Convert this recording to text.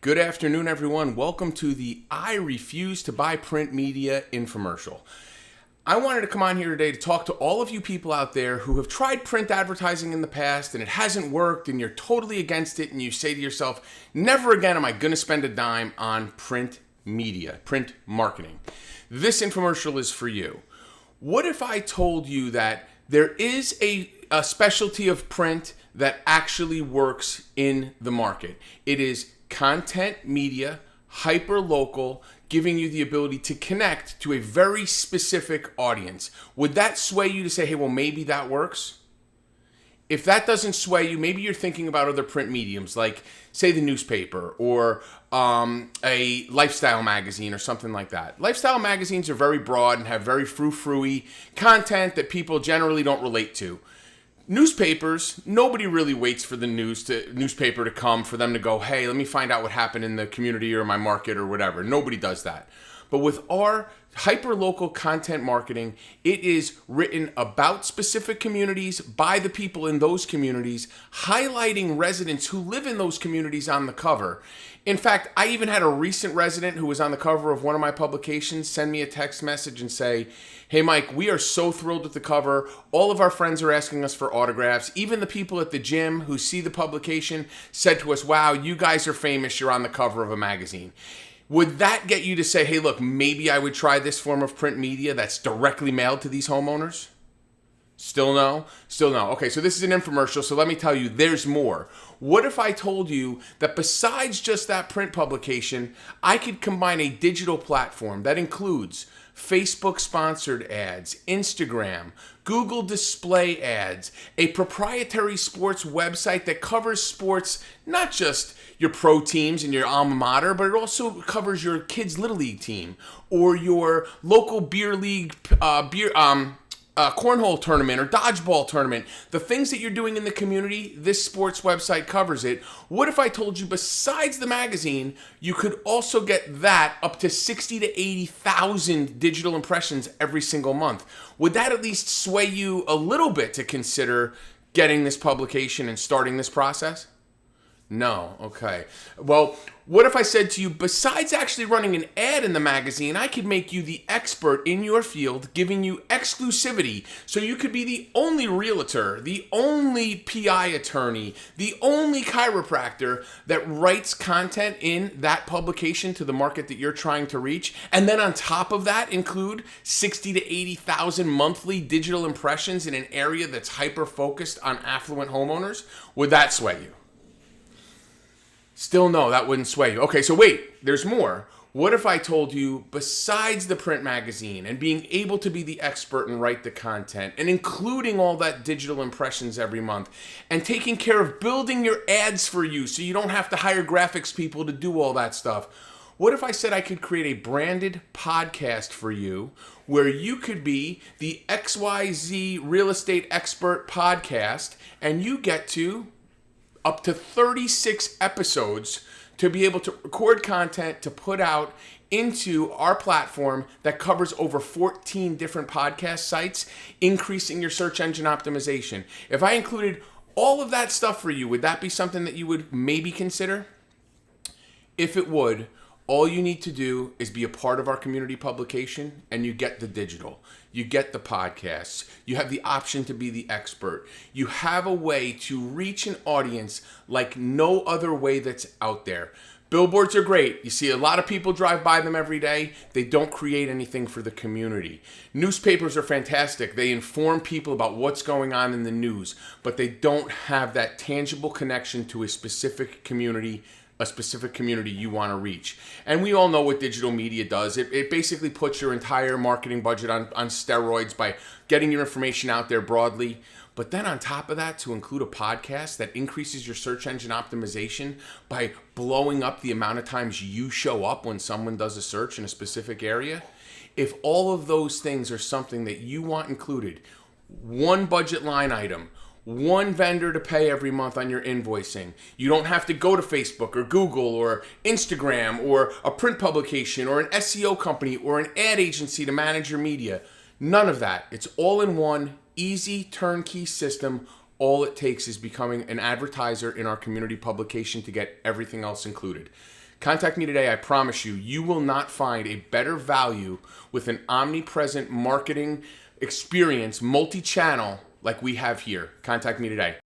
Good afternoon, everyone. Welcome to the I Refuse to Buy Print Media infomercial. I wanted to come on here today to talk to all of you people out there who have tried print advertising in the past and it hasn't worked and you're totally against it and you say to yourself, never again am I going to spend a dime on print media, print marketing. This infomercial is for you. What if I told you that there is a specialty of print that actually works in the market? It is content media, hyper local, giving you the ability to connect to a very specific audience. Would that sway you to say, hey, well, maybe that works? If that doesn't sway you, maybe you're thinking about other print mediums like, say, the newspaper or a lifestyle magazine or something like that. Lifestyle magazines are very broad and have very frou-frou-y content that people generally don't relate to. Newspapers, nobody really waits for the newspaper to come for them to go, hey, let me find out what happened in the community or my market or whatever. Nobody does that. But with our hyper-local content marketing, it is written about specific communities by the people in those communities, highlighting residents who live in those communities on the cover. In fact, I even had a recent resident who was on the cover of one of my publications send me a text message and say, hey, Mike, we are so thrilled with the cover. All of our friends are asking us for autographs. Even the people at the gym who see the publication said to us, wow, you guys are famous. You're on the cover of a magazine. Would that get you to say, hey, look, maybe I would try this form of print media that's directly mailed to these homeowners? Still no? Still no. Okay, so this is an infomercial, so let me tell you, there's more. What if I told you that besides just that print publication, I could combine a digital platform that includes Facebook sponsored ads, Instagram, Google display ads, a proprietary sports website that covers sports, not just your pro teams and your alma mater, but it also covers your kids' little league team or your local beer league, cornhole tournament or dodgeball tournament, the things that you're doing in the community, this sports website covers it. What if I told you besides the magazine, you could also get that up to 60 to 80,000 digital impressions every single month? Would that at least sway you a little bit to consider getting this publication and starting this process? No. Okay. Well, what if I said to you, besides actually running an ad in the magazine, I could make you the expert in your field, giving you exclusivity, so you could be the only realtor, the only PI attorney, the only chiropractor that writes content in that publication to the market that you're trying to reach, and then on top of that include 60 to 80,000 monthly digital impressions in an area that's hyper-focused on affluent homeowners? Would that sway you? Still no, that wouldn't sway you. Okay, so wait, there's more. What if I told you, besides the print magazine and being able to be the expert and write the content and including all that digital impressions every month and taking care of building your ads for you so you don't have to hire graphics people to do all that stuff? What if I said I could create a branded podcast for you where you could be the XYZ Real Estate Expert podcast and you get to up to 36 episodes to be able to record content to put out into our platform that covers over 14 different podcast sites, increasing your search engine optimization. If I included all of that stuff for you, would that be something that you would maybe consider? If it would, all you need to do is be a part of our community publication and you get the digital. You get the podcasts. You have the option to be the expert. You have a way to reach an audience like no other way that's out there. Billboards are great. You see a lot of people drive by them every day. They don't create anything for the community. Newspapers are fantastic. They inform people about what's going on in the news, but they don't have that tangible connection to a specific community you want to reach. And we all know what digital media does. It basically puts your entire marketing budget on steroids by getting your information out there broadly. But then on top of that, to include a podcast that increases your search engine optimization by blowing up the amount of times you show up when someone does a search in a specific area. If all of those things are something that you want included, one budget line item, one vendor to pay every month on your invoicing. You don't have to go to Facebook or Google or Instagram or a print publication or an SEO company or an ad agency to manage your media. None of that. It's all in one easy turnkey system. All it takes is becoming an advertiser in our community publication to get everything else included. Contact me today. I promise you, you will not find a better value with an omnipresent marketing experience, multi-channel like we have here. Contact me today.